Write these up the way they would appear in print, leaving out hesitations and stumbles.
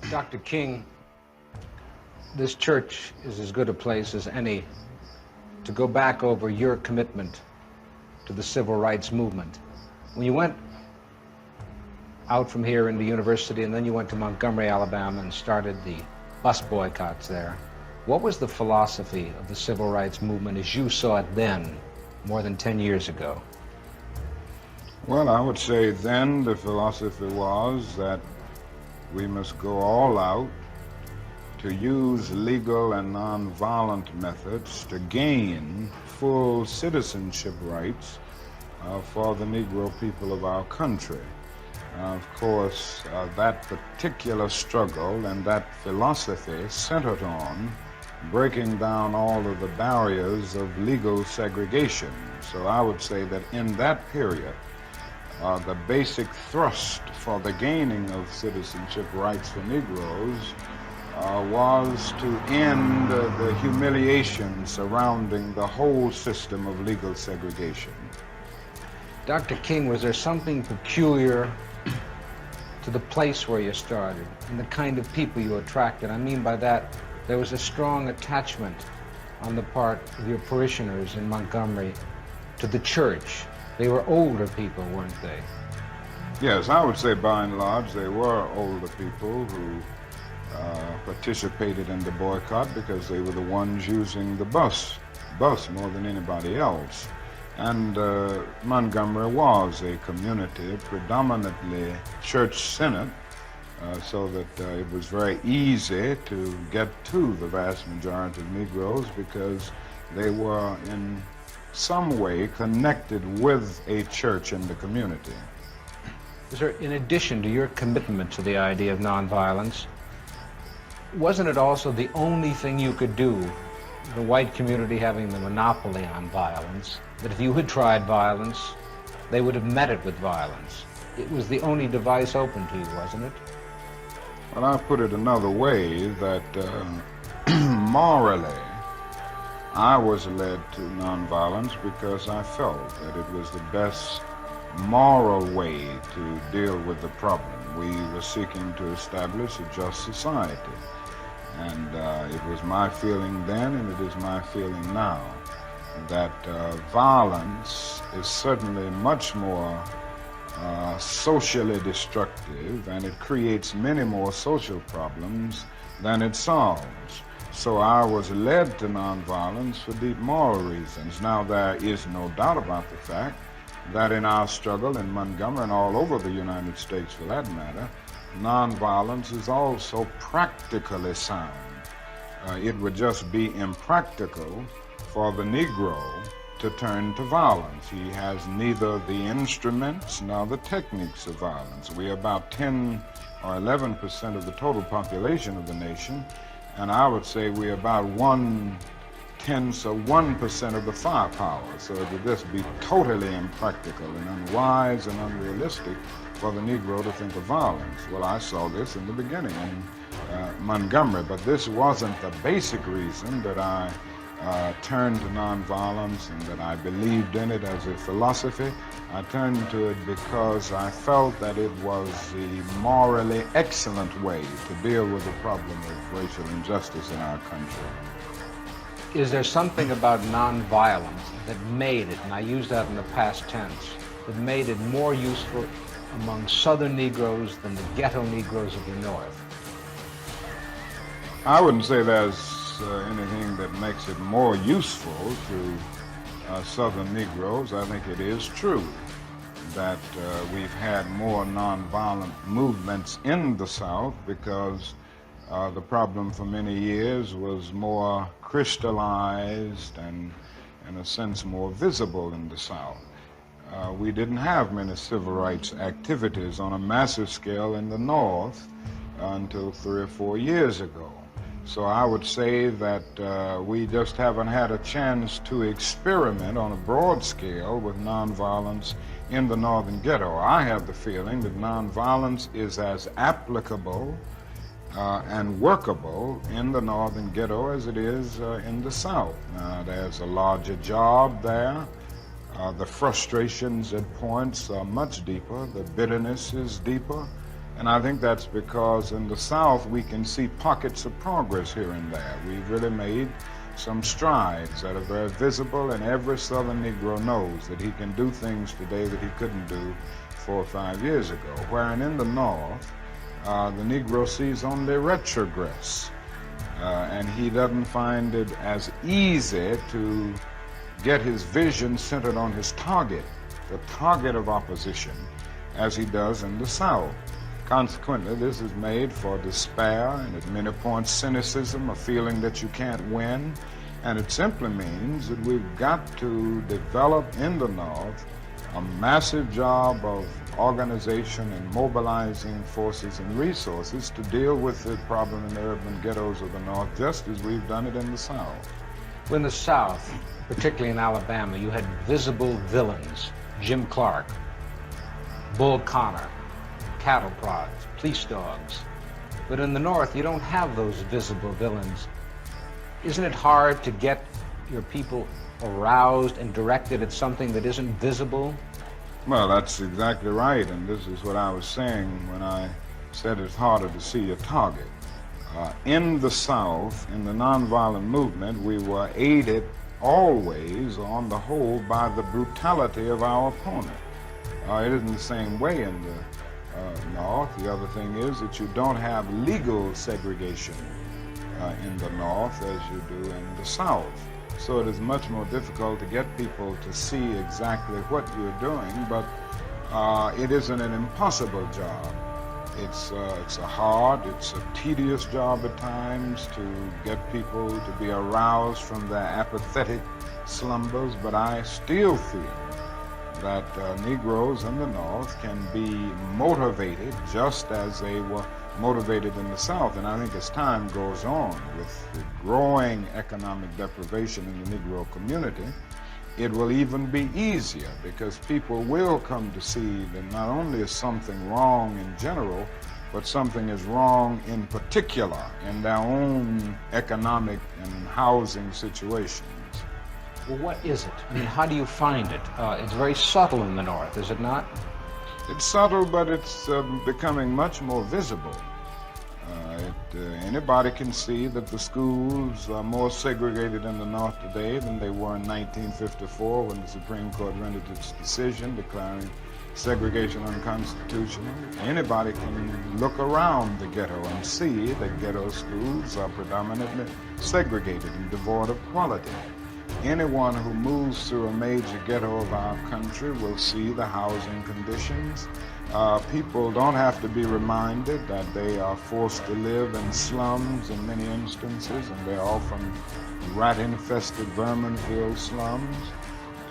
Dr. King, this church is as good a place as any to go back over your commitment to the civil rights movement. When you went out from here into university and then you went to Montgomery, Alabama and started the bus boycotts there, what was the philosophy of the civil rights movement as you saw it then, more than 10 years ago? Well, I would say then the philosophy was that we must go all out to use legal and nonviolent methods to gain full citizenship rights for the Negro people of our country. Of course, that particular struggle and that philosophy centered on breaking down all of the barriers of legal segregation. So I would say that in that period, the basic thrust for the gaining of citizenship rights for Negroes was to end the humiliation surrounding the whole system of legal segregation. Dr. King, was there something peculiar to the place where you started and the kind of people you attracted? I mean by that, there was a strong attachment on the part of your parishioners in Montgomery to the church. They were older people, weren't they? Yes, I would say by and large they were older people who participated in the boycott because they were the ones using the bus more than anybody else. And Montgomery was a community predominantly church-centered, so that it was very easy to get to the vast majority of Negroes because they were in some way connected with a church in the community. Was there, in addition to your commitment to the idea of nonviolence, wasn't it also the only thing you could do, the white community having the monopoly on violence, that if you had tried violence, they would have met it with violence? It was the only device open to you, wasn't it? Well, I'll put it another way, that morally, I was led to nonviolence because I felt that it was the best moral way to deal with the problem. We were seeking to establish a just society. And it was my feeling then, and it is my feeling now, that violence is certainly much more socially destructive, and it creates many more social problems than it solves. So I was led to nonviolence for deep moral reasons. Now, there is no doubt about the fact that in our struggle in Montgomery and all over the United States for that matter, nonviolence is also practically sound. It would just be impractical for the Negro to turn to violence. He has neither the instruments nor the techniques of violence. We are about 10 or 11% of the total population of the nation, and I would say we're about 1/10 of the firepower. So it would just be totally impractical and unwise and unrealistic for the Negro to think of violence. Well, I saw this in the beginning in Montgomery, but this wasn't the basic reason that I turned to nonviolence and that I believed in it as a philosophy. I turned to it because I felt that it was the morally excellent way to deal with the problem of racial injustice in our country. Is there something about nonviolence that made it, and I use that in the past tense, that made it more useful among Southern Negroes than the ghetto Negroes of the North? I wouldn't say there's anything that makes it more useful to Southern Negroes. I think it is true that we've had more nonviolent movements in the South because the problem for many years was more crystallized and, in a sense, more visible in the South. We didn't have many civil rights activities on a massive scale in the North until 3 or 4 years ago. So I would say that we just haven't had a chance to experiment on a broad scale with nonviolence in the Northern ghetto. I have the feeling that nonviolence is as applicable and workable in the Northern ghetto as it is in the South. There's a larger job there. The frustrations at points are much deeper. The bitterness is deeper. And I think that's because in the South we can see pockets of progress here and there. We've really made some strides that are very visible, and every Southern Negro knows that he can do things today that he couldn't do 4 or 5 years ago. Wherein in the North, the Negro sees only retrogress, and he doesn't find it as easy to get his vision centered on his target, the target of opposition, as he does in the South. Consequently, this is made for despair and at many points cynicism, a feeling that you can't win. And it simply means that we've got to develop in the North a massive job of organization and mobilizing forces and resources to deal with the problem in the urban ghettos of the North, just as we've done it in the South. In the South, particularly in Alabama, you had visible villains: Jim Clark, Bull Connor, cattle prods, police dogs. But in the North, you don't have those visible villains. Isn't it hard to get your people aroused and directed at something that isn't visible? Well, that's exactly right, and this is what I was saying when I said it's harder to see a target. In the South, in the nonviolent movement, we were aided always, on the whole, by the brutality of our opponent. It isn't the same way in the North. The other thing is that you don't have legal segregation in the North as you do in the South. So it is much more difficult to get people to see exactly what you're doing, but it isn't an impossible job. It's a hard, it's a tedious job at times to get people to be aroused from their apathetic slumbers, but I still feel that Negroes in the North can be motivated just as they were motivated in the South. And I think as time goes on, with the growing economic deprivation in the Negro community, it will even be easier, because people will come to see that not only is something wrong in general, but something is wrong in particular in their own economic and housing situations. Well, what is it? I mean, how do you find it? It's very subtle in the North, is it not? It's subtle, but it's becoming much more visible. Anybody can see that the schools are more segregated in the North today than they were in 1954 when the Supreme Court rendered its decision declaring segregation unconstitutional. Anybody can look around the ghetto and see that ghetto schools are predominantly segregated and devoid of quality. Anyone who moves through a major ghetto of our country will see the housing conditions. People don't have to be reminded that they are forced to live in slums in many instances, and they're often rat-infested, vermin-filled slums.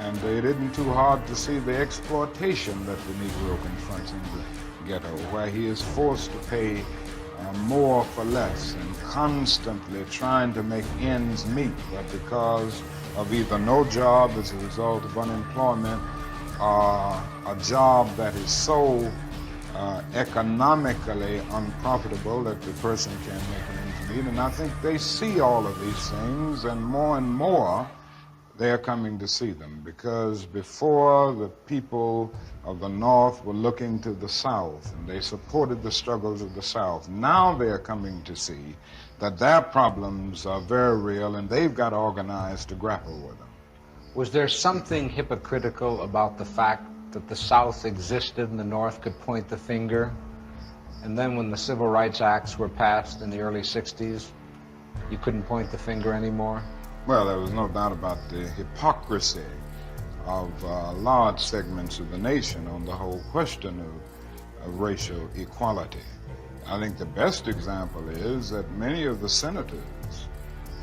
And it isn't too hard to see the exploitation that the Negro confronts in the ghetto, where he is forced to pay more for less and constantly trying to make ends meet, but because of either no job as a result of unemployment, a job that is so economically unprofitable that the person can't make ends meet. And I think they see all of these things, and more they're coming to see them, because before the people of the North were looking to the South and they supported the struggles of the South. Now they're coming to see that their problems are very real and they've got organized to grapple with them. Was there something hypocritical about the fact that the South existed and the North could point the finger? And then when the Civil Rights Acts were passed in the early 60s, you couldn't point the finger anymore? Well, there was no doubt about the hypocrisy of large segments of the nation on the whole question of racial equality. I think the best example is that many of the senators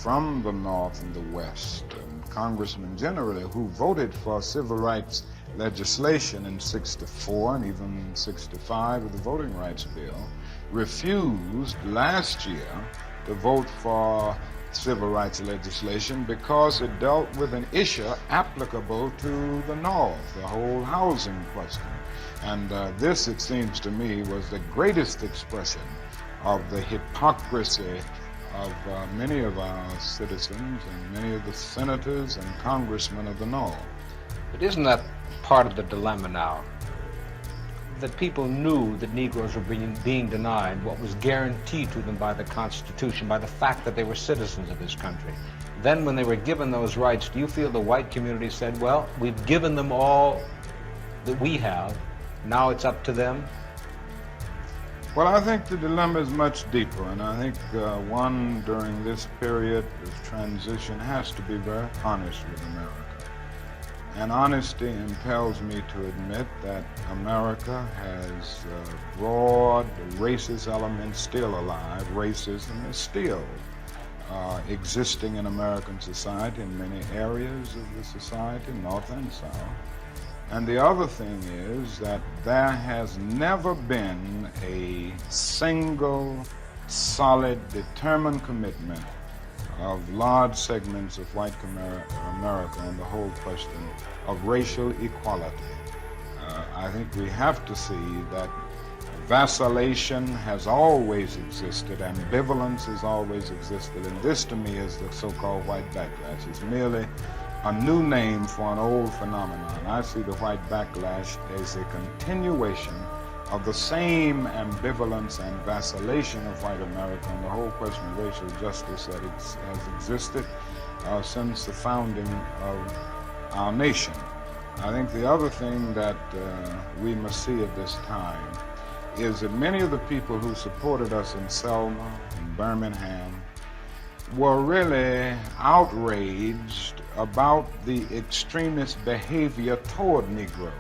from the North and the West, and congressmen generally, who voted for civil rights legislation in '64 and even '65 with the Voting Rights Bill, refused last year to vote for civil rights legislation because it dealt with an issue applicable to the North, the whole housing question. And this, it seems to me, was the greatest expression of the hypocrisy of many of our citizens and many of the senators and congressmen of the North. But isn't that part of the dilemma now? that people knew that Negroes were being denied what was guaranteed to them by the Constitution, by the fact that they were citizens of this country. Then when they were given those rights, do you feel the white community said, well, we've given them all that we have, now it's up to them? Well, I think the dilemma is much deeper, and I think one during this period of transition has to be very honest with America. And honesty impels me to admit that America has broad racist elements still alive. Racism is still existing in American society in many areas of the society, North and South. And the other thing is that there has never been a single, solid, determined commitment of large segments of white America on the whole question of racial equality. I think we have to see that vacillation has always existed, ambivalence has always existed, and this to me is the so-called white backlash. It's merely a new name for an old phenomenon. I see the white backlash as a continuation of the same ambivalence and vacillation of white America on the whole question of racial justice that has existed since the founding of our nation. I think the other thing that we must see at this time is that many of the people who supported us in Selma and Birmingham were really outraged about the extremist behavior toward Negroes.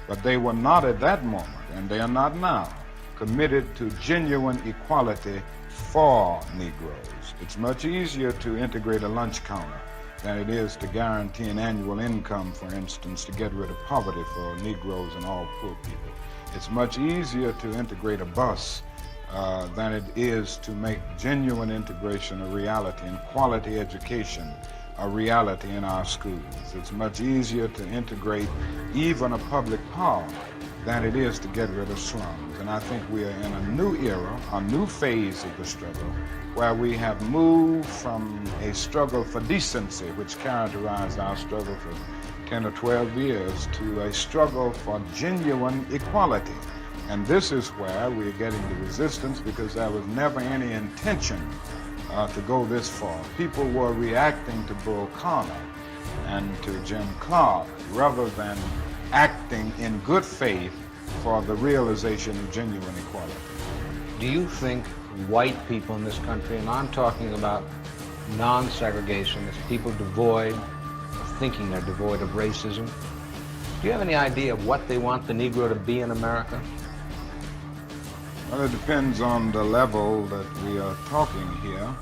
But they were not at that moment, and they are not now, committed to genuine equality for Negroes. It's much easier to integrate a lunch counter than it is to guarantee an annual income, for instance, to get rid of poverty for Negroes and all poor people. It's much easier to integrate a bus than it is to make genuine integration a reality and quality education a reality in our schools. It's much easier to integrate even a public park than it is to get rid of slums. And I think we are in a new era, a new phase of the struggle, where we have moved from a struggle for decency, which characterized our struggle for 10 or 12 years, to a struggle for genuine equality. And this is where we're getting the resistance, because there was never any intention to go this far. People were reacting to Bull Connor and to Jim Clark rather than acting in good faith for the realization of genuine equality. Do you think white people in this country, and I'm talking about non-segregationists, people devoid of thinking they're devoid of racism, do you have any idea of what they want the Negro to be in America? Well, it depends on the level that we are talking here,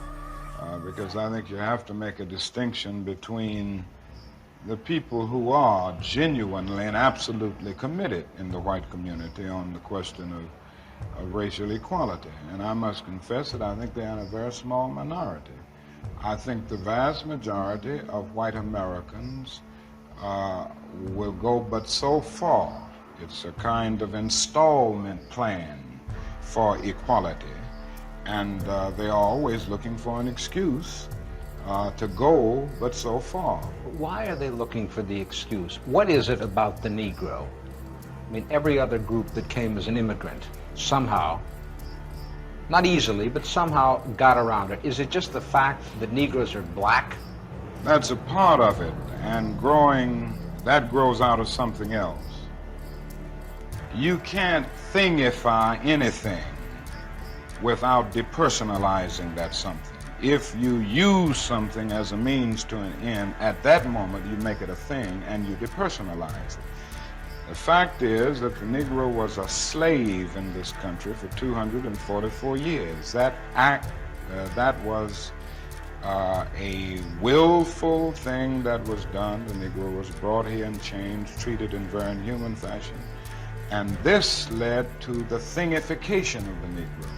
because I think you have to make a distinction between the people who are genuinely and absolutely committed in the white community on the question of racial equality. And I must confess that I think they're in a very small minority. I think the vast majority of white Americans will go but so far. It's a kind of installment plan for equality, and they are always looking for an excuse to go but so far. Why are they looking for the excuse? What is it about the Negro? I mean, every other group that came as an immigrant somehow, not easily, but somehow got around it. Is it just the fact that Negroes are black? That's a part of it, and that grows out of something else. You can't thingify anything without depersonalizing that something. If you use something as a means to an end, at that moment you make it a thing and you depersonalize it. The fact is that the Negro was a slave in this country for 244 years. That was a willful thing that was done. The Negro was brought here in chains, treated in very inhuman fashion. And this led to the thingification of the Negro.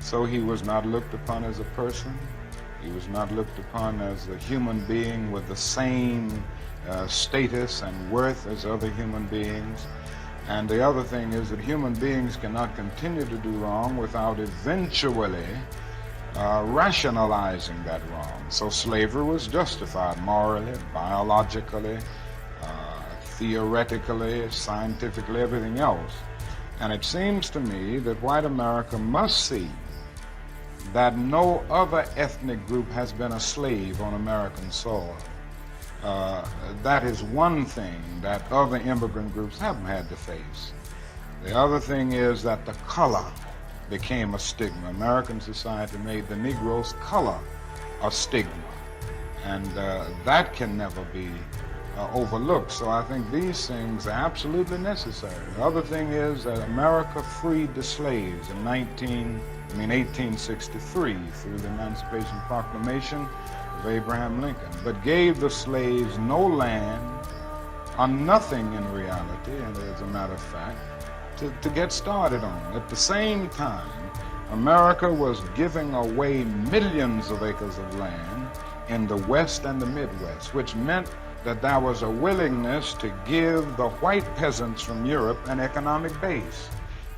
So he was not looked upon as a person. He was not looked upon as a human being with the same status and worth as other human beings. And the other thing is that human beings cannot continue to do wrong without eventually rationalizing that wrong. So slavery was justified morally, biologically, theoretically, scientifically, everything else. And it seems to me that white America must see that no other ethnic group has been a slave on American soil. That is one thing that other immigrant groups haven't had to face. The other thing is that the color became a stigma. American society made the Negro's color a stigma, and that can never be overlooked. So I think these things are absolutely necessary. The other thing is that America freed the slaves in 1863 through the Emancipation Proclamation of Abraham Lincoln, but gave the slaves no land or nothing in reality, and as a matter of fact, to get started on. At the same time, America was giving away millions of acres of land in the West and the Midwest, which meant that there was a willingness to give the white peasants from Europe an economic base.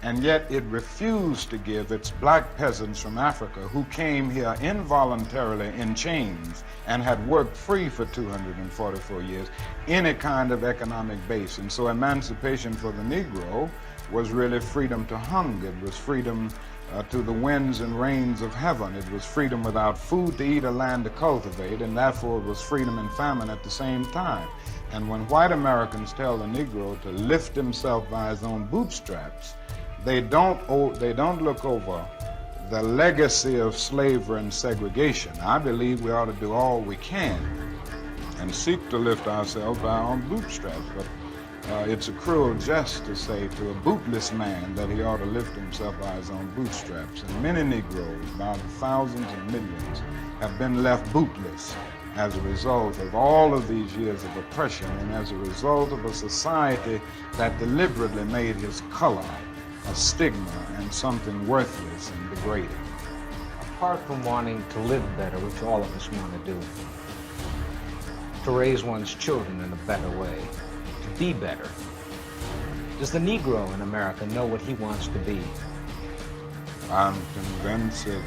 And yet it refused to give its black peasants from Africa, who came here involuntarily in chains and had worked free for 244 years, any kind of economic base. And so emancipation for the Negro was really freedom to hunger. It was freedom to the winds and rains of heaven. It was freedom without food to eat or land to cultivate, and therefore it was freedom and famine at the same time. And when white Americans tell the Negro to lift himself by his own bootstraps, they don't look over the legacy of slavery and segregation. I believe we ought to do all we can and seek to lift ourselves by our own bootstraps. But it's a cruel jest to say to a bootless man that he ought to lift himself by his own bootstraps. And many Negroes, by the thousands and millions, have been left bootless as a result of all of these years of oppression and as a result of a society that deliberately made his color a stigma and something worthless and degrading. Apart from wanting to live better, which all of us want to do, to raise one's children in a better way, to be better, does the Negro in America know what he wants to be? I'm convinced that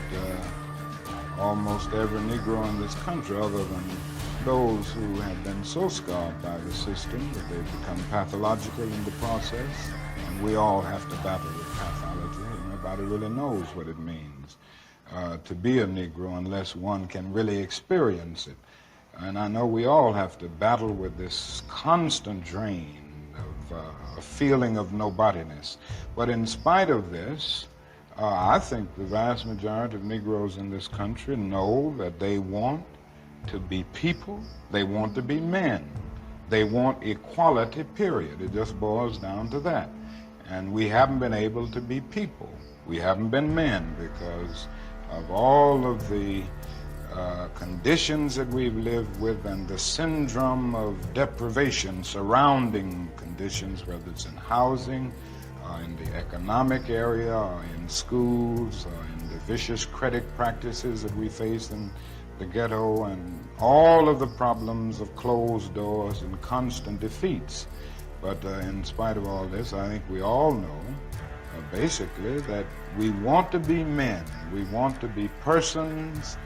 almost every Negro in this country, other than those who have been so scarred by the system that they've become pathological in the process, and we all have to battle with pathology. Nobody really knows what it means to be a Negro unless one can really experience it. And I know we all have to battle with this constant drain of a feeling of nobodiness. But in spite of this, I think the vast majority of Negroes in this country know that they want to be people, they want to be men, they want equality, period. It just boils down to that. And we haven't been able to be people. We haven't been men because of all of the conditions that we've lived with and the syndrome of deprivation surrounding conditions, whether it's in housing, in the economic area, or in schools, or in the vicious credit practices that we face in the ghetto, and all of the problems of closed doors and constant defeats. But in spite of all this, I think we all know, basically, that we want to be men. We want to be persons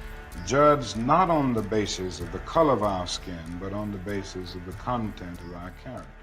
judged not on the basis of the color of our skin, but on the basis of the content of our character.